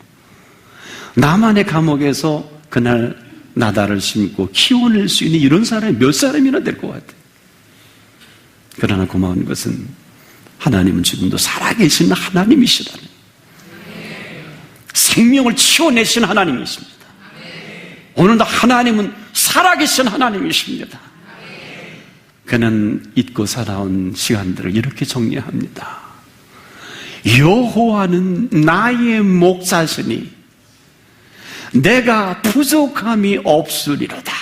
Speaker 1: 나만의 감옥에서 그날 나다를 심고 키워낼 수 있는 이런 사람이 몇 사람이나 될 것 같아요. 그러나 고마운 것은 하나님은 지금도 살아계신 하나님이시다는, 생명을 치워내신 하나님이십니다. 오늘도 하나님은 살아계신 하나님이십니다. 그는 잊고 살아온 시간들을 이렇게 정리합니다. 여호와는 나의 목자시니 내가 부족함이 없으리로다.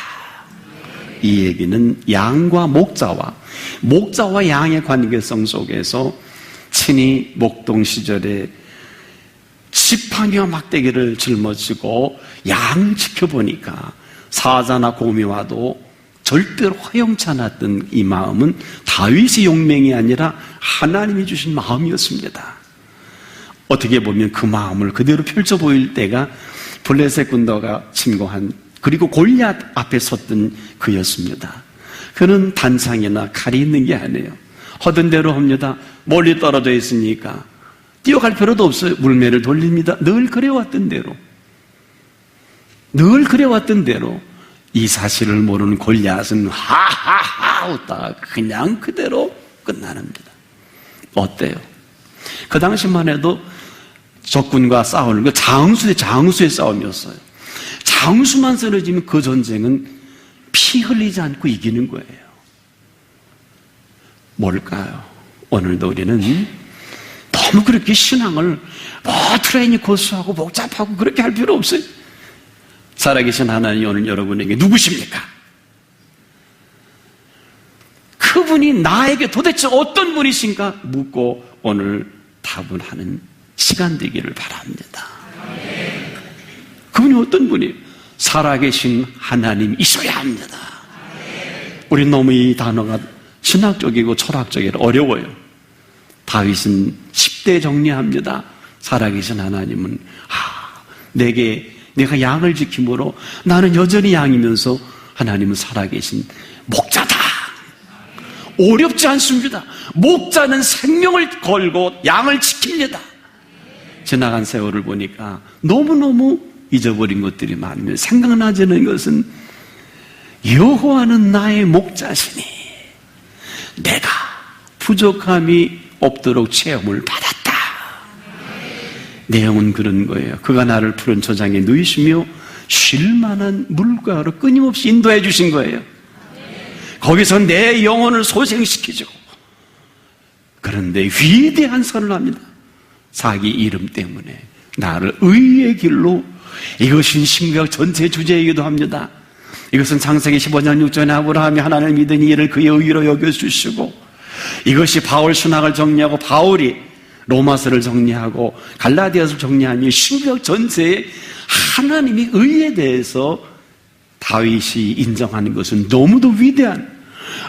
Speaker 1: 이 얘기는 양과 목자와 양의 관계성 속에서 친히 목동 시절에 지팡이와 막대기를 짊어지고 양 지켜보니까 사자나 곰이 와도 절대로 허용치 않았던 이 마음은 다윗의 용맹이 아니라 하나님이 주신 마음이었습니다. 어떻게 보면 그 마음을 그대로 펼쳐 보일 때가 블레셋 군대가 침공한, 그리고 골리앗 앞에 섰던 그였습니다. 그는 단창이나 칼이 있는 게 아니에요. 허든 대로 합니다. 멀리 떨어져 있으니까 뛰어갈 필요도 없어요. 물매를 돌립니다. 늘 그래왔던 대로 이 사실을 모르는 골리앗은 하하하 웃다가 그냥 그대로 끝나는니다. 어때요? 그 당시만 해도 적군과 싸우는 거 장수의 싸움이었어요. 장수만 쓰러지면 그 전쟁은 피 흘리지 않고 이기는 거예요. 뭘까요? 오늘도 우리는 너무 그렇게 신앙을 트레이닝 코스하고 복잡하고 그렇게 할 필요 없어요. 살아계신 하나님이 오늘 여러분에게 누구십니까? 그분이 나에게 도대체 어떤 분이신가 묻고 오늘 답을 하는 시간 되기를 바랍니다. 그분이 어떤 분이에요? 살아계신 하나님이셔야 합니다. 우리 너무 이 단어가 신학적이고 철학적이라 어려워요. 다윗은 10대 정리합니다. 살아계신 하나님은 내가 양을 지킴으로 나는 여전히 양이면서 하나님은 살아계신 목자다. 어렵지 않습니다. 목자는 생명을 걸고 양을 지킵니다. 지나간 세월을 보니까 너무너무 잊어버린 것들이 많으면 생각나지는 것은 여호와는 나의 목자시니 내가 부족함이 없도록 체험을 받았다. 내용은 그런 거예요. 그가 나를 푸른 초장에 누이시며 쉴만한 물가로 끊임없이 인도해 주신 거예요. 거기서 내 영혼을 소생시키죠. 그런데 위대한 선을 합니다. 자기 이름 때문에 나를 의의 길로, 이것은 신구약 전체 주제이기도 합니다. 이것은 창세기 15장 6절에 아브라함이 하나님을 믿으니 이를 그의 의로 여겨주시고, 이것이 바울 신학을 정리하고 바울이 로마서를 정리하고 갈라디아서를 정리하며 신구약 전체에 하나님이 의에 대해서 다윗이 인정하는 것은 너무도 위대한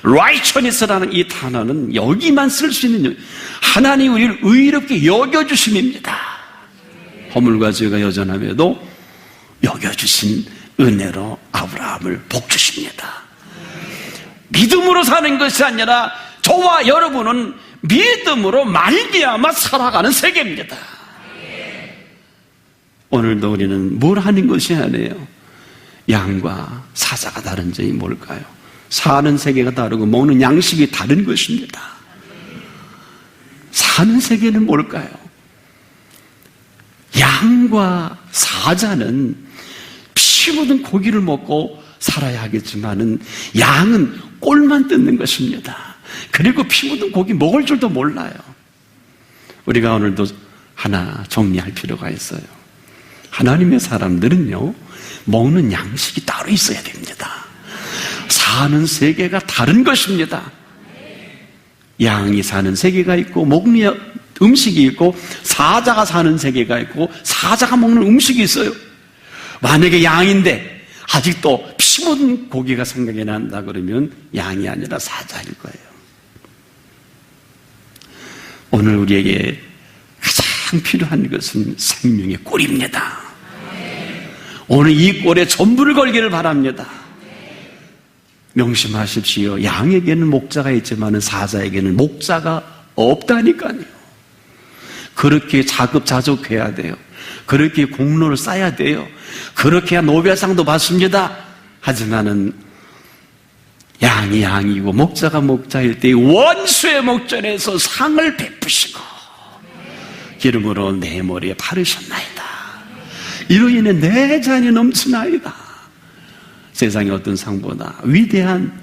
Speaker 1: righteousness라는 이 단어는 여기만 쓸 수 있는, 하나님이 우리를 의롭게 여겨주심입니다. 허물과 죄가 여전함에도 여겨주신 은혜로 아브라함을 복주십니다. 믿음으로 사는 것이 아니라 저와 여러분은 믿음으로 말미암아 살아가는 세계입니다. 오늘도 우리는 뭘 하는 것이 아니에요. 양과 사자가 다른 점이 뭘까요? 사는 세계가 다르고 먹는 양식이 다른 것입니다. 사는 세계는 뭘까요? 양과 사자는 피 묻은 고기를 먹고 살아야 하겠지만은 양은 꼴만 뜯는 것입니다. 그리고 피 묻은 고기 먹을 줄도 몰라요. 우리가 오늘도 하나 정리할 필요가 있어요. 하나님의 사람들은요, 먹는 양식이 따로 있어야 됩니다. 사는 세계가 다른 것입니다. 양이 사는 세계가 있고 먹는 음식이 있고 사자가 사는 세계가 있고 사자가 먹는 음식이 있어요. 만약에 양인데 아직도 피 묻은 고기가 생각이 난다 그러면 양이 아니라 사자일 거예요. 오늘 우리에게 가장 필요한 것은 생명의 꼴입니다. 오늘 이 꼴에 전부를 걸기를 바랍니다. 명심하십시오. 양에게는 목자가 있지만 사자에게는 목자가 없다니까요. 그렇게 자급자족해야 돼요. 그렇게 공로를 쌓아야 돼요. 그렇게 해야 노벨상도 받습니다. 하지만은 양이 양이고 목자가 목자일 때 원수의 목전에서 상을 베푸시고 기름으로 내 머리에 바르셨나이다. 이로 인해 내 잔이 넘치나이다. 세상의 어떤 상보다 위대한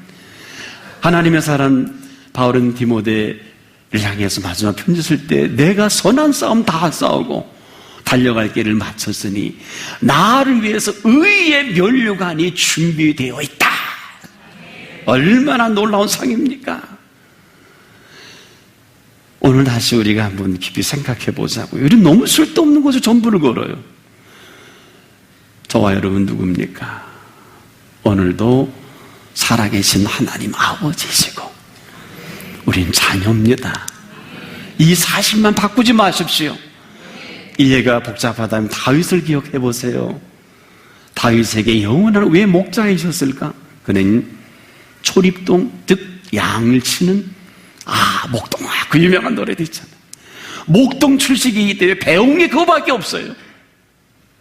Speaker 1: 하나님의 사람 바울은 디모데를 향해서 마지막 편지 쓸 때 내가 선한 싸움 다 싸우고 달려갈 길을 마쳤으니 나를 위해서 의의 면류관이 준비되어 있다. 얼마나 놀라운 상입니까? 오늘 다시 우리가 한번 깊이 생각해 보자고요. 우리 너무 쓸데없는 곳에 전부를 걸어요. 저와 여러분 누굽니까? 오늘도 살아계신 하나님 아버지시고 우린 자녀입니다. 이 사실만 바꾸지 마십시오. 이해가 복잡하다면 다윗을 기억해 보세요. 다윗에게 영원한 왜 목자이셨을까? 그는 초립동, 즉 양을 치는 목동아, 그 유명한 노래도 있잖아요. 목동 출신이기 때문에 배운 게 그거밖에 없어요.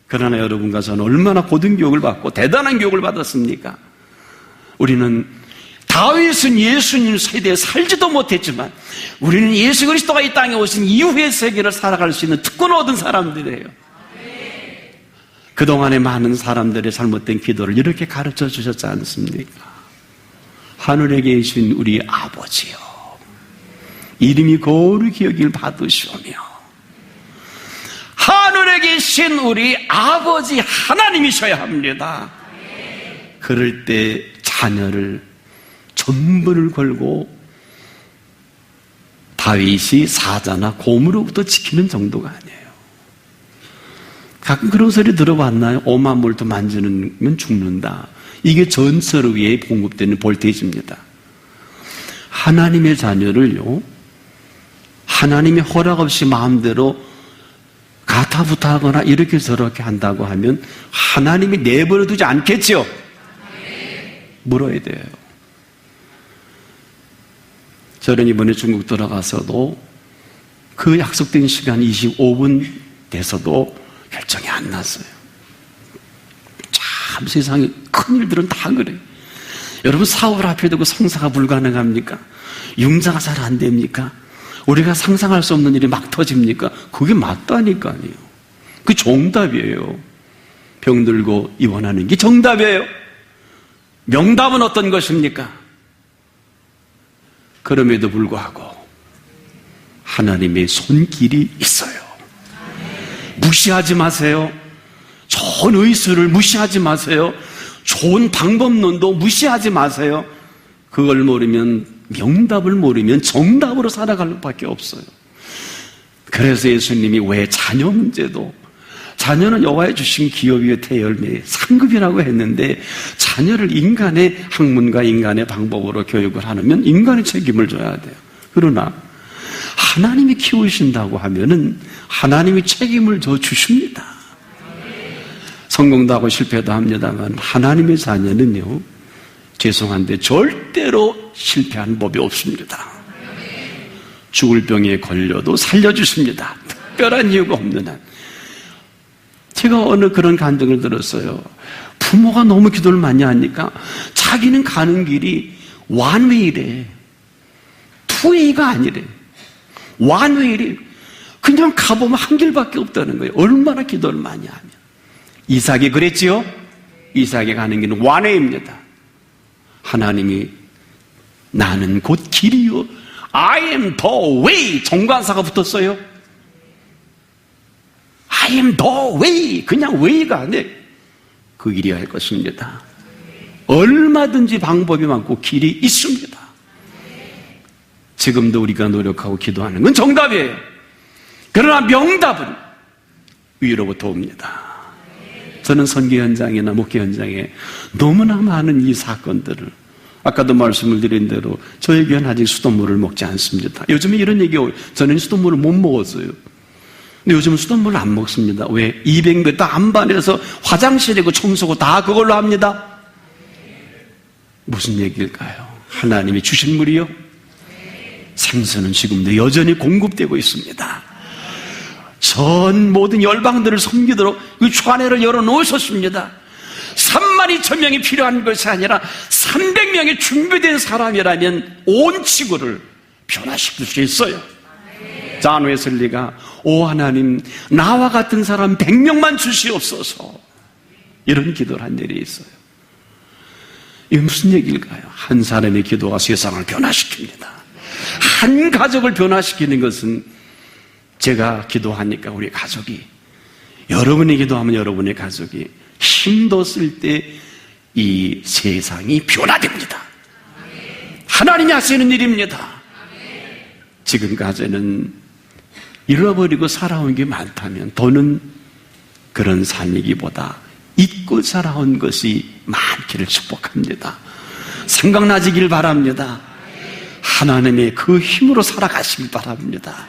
Speaker 1: 그러나 여러분과 저는 얼마나 고등 교육을 받고 대단한 교육을 받았습니까? 우리는 다윗은 예수님 세대에 살지도 못했지만 우리는 예수 그리스도가 이 땅에 오신 이후의 세계를 살아갈 수 있는 특권을 얻은 사람들이에요. 그동안에 많은 사람들의 잘못된 기도를 이렇게 가르쳐 주셨지 않습니까? 하늘에 계신 우리 아버지요, 이름이 거룩히 여길 받으시오며 하늘에 계신 우리 아버지 하나님이셔야 합니다. 그럴 때 자녀를 전부를 걸고 다윗이 사자나 곰으로부터 지키는 정도가 아니에요. 가끔 그런 소리 들어봤나요? 오만 볼트 만지면 죽는다. 이게 전설 위에 공급되는 볼테이지입니다. 하나님의 자녀를요, 하나님의 허락 없이 마음대로 가타부타하거나 이렇게 저렇게 한다고 하면 하나님이 내버려 두지 않겠죠? 물어야 돼요. 저는 이번에 중국 돌아가서도 그 약속된 시간 25분 돼서도 결정이 안 났어요. 참 세상에 큰일들은 다 그래요. 여러분, 사업 앞에 두고 성사가 불가능합니까? 융자가 잘 안 됩니까? 우리가 상상할 수 없는 일이 막 터집니까? 그게 맞다니까요. 그 정답이에요. 병들고 입원하는 게 정답이에요. 명답은 어떤 것입니까? 그럼에도 불구하고 하나님의 손길이 있어요. 무시하지 마세요. 좋은 의술을 무시하지 마세요. 좋은 방법론도 무시하지 마세요. 그걸 모르면, 명답을 모르면 정답으로 살아갈 수밖에 없어요. 그래서 예수님이 왜 자녀 문제도, 자녀는 여호와의 주신 기업이요 태열매 상급이라고 했는데, 자녀를 인간의 학문과 인간의 방법으로 교육을 하면 인간의 책임을 져야 돼요. 그러나 하나님이 키우신다고 하면은 하나님이 책임을 져 주십니다. 성공도 하고 실패도 합니다만 하나님의 자녀는요, 죄송한데 절대로 실패하는 법이 없습니다. 죽을 병에 걸려도 살려주십니다. 특별한 이유가 없는 한. 제가 어느 그런 간증을 들었어요. 부모가 너무 기도를 많이 하니까 자기는 가는 길이 원웨이래. 투웨이가 아니래. 원웨이래. 그냥 가보면 한 길밖에 없다는 거예요. 얼마나 기도를 많이 하면. 이삭이 그랬지요? 이삭이 가는 길은 원웨이입니다. 하나님이 나는 곧 길이요, I am the way. 정관사가 붙었어요. I am the way. 그냥 way가 아니에요. 그 길이어야 할 것입니다. 얼마든지 방법이 많고 길이 있습니다. 지금도 우리가 노력하고 기도하는 건 정답이에요. 그러나 명답은 위로부터 옵니다. 저는 선교 현장이나 목회 현장에 너무나 많은 이 사건들을, 아까도 말씀을 드린 대로 저희 교회는 아직 수돗물을 먹지 않습니다. 요즘에 이런 얘기가, 저는 수돗물을 못 먹었어요. 근데 요즘은 수돗물을 안 먹습니다. 왜? 200m 안반에서 화장실이고 청소고 다 그걸로 합니다. 무슨 얘기일까요? 하나님이 주신 물이요? 생수는 지금도 여전히 공급되고 있습니다. 전 모든 열방들을 섬기도록 그 좌내를 열어놓으셨습니다. 32,000명이 필요한 것이 아니라 300명이 준비된 사람이라면 온 지구를 변화시킬 수 있어요. 존 웨슬리가 오 하나님, 나와 같은 사람 100명만 주시옵소서, 이런 기도를 한 일이 있어요. 이게 무슨 얘기일까요? 한 사람의 기도가 세상을 변화시킵니다. 한 가족을 변화시키는 것은 제가 기도하니까 우리 가족이, 여러분이 기도하면 여러분의 가족이 힘뒀을 때 이 세상이 변화됩니다. 하나님이 하시는 일입니다. 지금까지는 잃어버리고 살아온 게 많다면 더는 그런 삶이기보다 잊고 살아온 것이 많기를 축복합니다. 생각나시길 바랍니다. 하나님의 그 힘으로 살아가시길 바랍니다.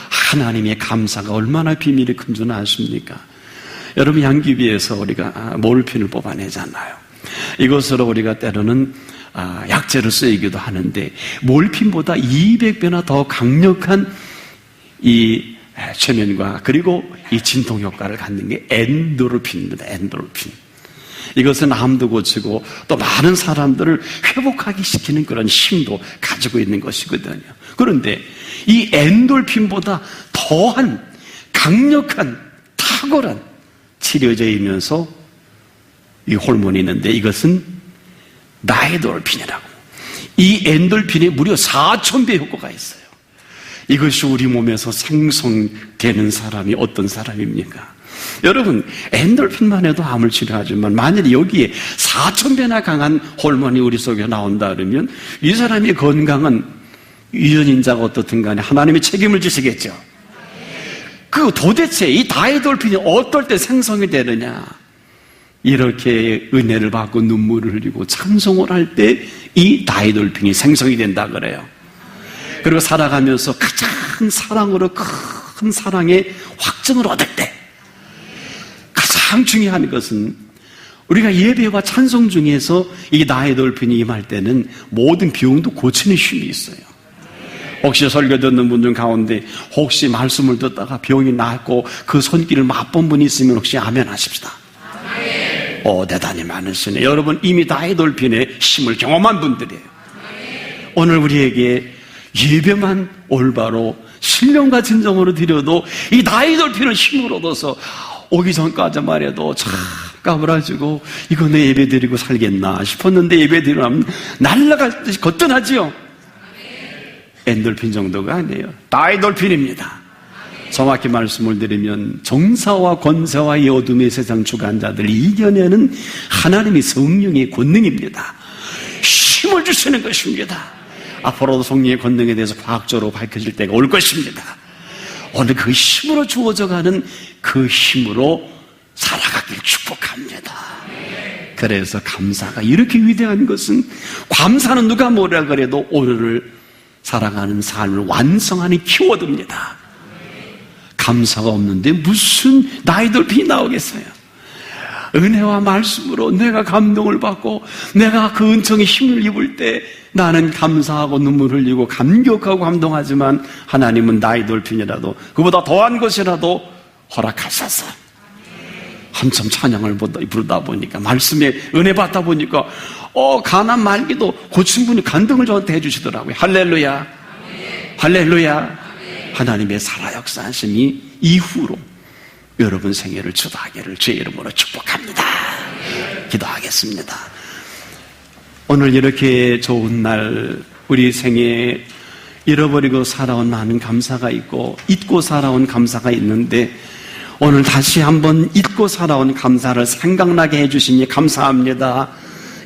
Speaker 1: 하나님의 감사가 얼마나 비밀이 큰 줄 아십니까? 여러분, 양귀비에서 우리가 몰핀을 뽑아내잖아요. 이것으로 우리가 때로는 약재로 쓰이기도 하는데, 몰핀보다 200배나 더 강력한 이 최면과 그리고 이 진통 효과를 갖는 게 엔도르핀입니다. 엔도르핀. 이것은 암도 고치고 또 많은 사람들을 회복하게 시키는 그런 힘도 가지고 있는 것이거든요. 그런데 이 엔돌핀보다 더한 강력한 탁월한 치료제이면서 이 호르몬이 있는데, 이것은 나에돌핀이라고. 이 엔돌핀에 무려 4,000배 효과가 있어요. 이것이 우리 몸에서 생성되는 사람이 어떤 사람입니까? 여러분, 엔돌핀만 해도 암을 치료하지만 만약에 여기에 4,000배나 강한 호르몬이 우리 속에 나온다 그러면 이 사람이 건강한 유전인자가 어떻든 간에 하나님이 책임을 지시겠죠. 그 도대체 이 다이돌핀이 어떨 때 생성이 되느냐? 이렇게 은혜를 받고 눈물을 흘리고 찬송을 할 때 이 다이돌핀이 생성이 된다 그래요. 그리고 살아가면서 가장 사랑으로 큰 사랑의 확증을 얻을 때 가장 중요한 것은 우리가 예배와 찬송 중에서 이 다이돌핀이 임할 때는 모든 병도 고치는 힘이 있어요. 혹시 설교 듣는 분 중 가운데 혹시 말씀을 듣다가 병이 낫고 그 손길을 맛본 분이 있으면 혹시 아멘 하십시다. 대단히 많으시네. 여러분, 이미 다이돌핀의 힘을 경험한 분들이에요. 오늘 우리에게 예배만 올바로 신령과 진정으로 드려도 이 다이돌핀을 힘을 얻어서 오기 전까지만 해도 참 까불어지고 이거 내 예배 드리고 살겠나 싶었는데 예배 드리면 날아갈 듯이 거뜬하지요. 엔돌핀 정도가 아니에요. 다이돌핀입니다. 정확히 말씀을 드리면 정사와 권세와 이 어둠의 세상 주관자들을 이겨내는 하나님의 성령의 권능입니다. 힘을 주시는 것입니다. 앞으로도 성령의 권능에 대해서 과학적으로 밝혀질 때가 올 것입니다. 오늘 그 힘으로 주어져가는 그 힘으로 살아가길 축복합니다. 그래서 감사가 이렇게 위대한 것은, 감사는 누가 뭐라 그래도 오늘을 살아가는 삶을 완성하는 키워드입니다. 감사가 없는데 무슨 다이돌핀이 나오겠어요? 은혜와 말씀으로 내가 감동을 받고 내가 그 은총의 힘을 입을 때 나는 감사하고 눈물 흘리고 감격하고 감동하지만 하나님은 다이돌핀이라도 그보다 더한 것이라도 허락하셔서 한참 찬양을 부르다 보니까, 말씀에 은혜 받다 보니까 가난 말기도 고친 분이 간증을 저한테 해주시더라고요. 할렐루야, 할렐루야. 하나님의 살아 역사하심이 이후로 여러분 생애를 주도하기를 주의 이름으로 축복합니다. 기도하겠습니다. 오늘 이렇게 좋은 날, 우리 생애에 잃어버리고 살아온 많은 감사가 있고 잊고 살아온 감사가 있는데, 오늘 다시 한번 잊고 살아온 감사를 생각나게 해주시니 감사합니다.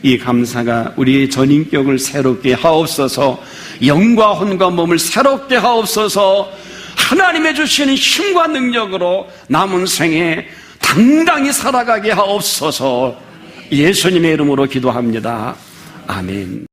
Speaker 1: 이 감사가 우리의 전인격을 새롭게 하옵소서, 영과 혼과 몸을 새롭게 하옵소서, 하나님의 주시는 힘과 능력으로 남은 생에 당당히 살아가게 하옵소서. 예수님의 이름으로 기도합니다. 아멘.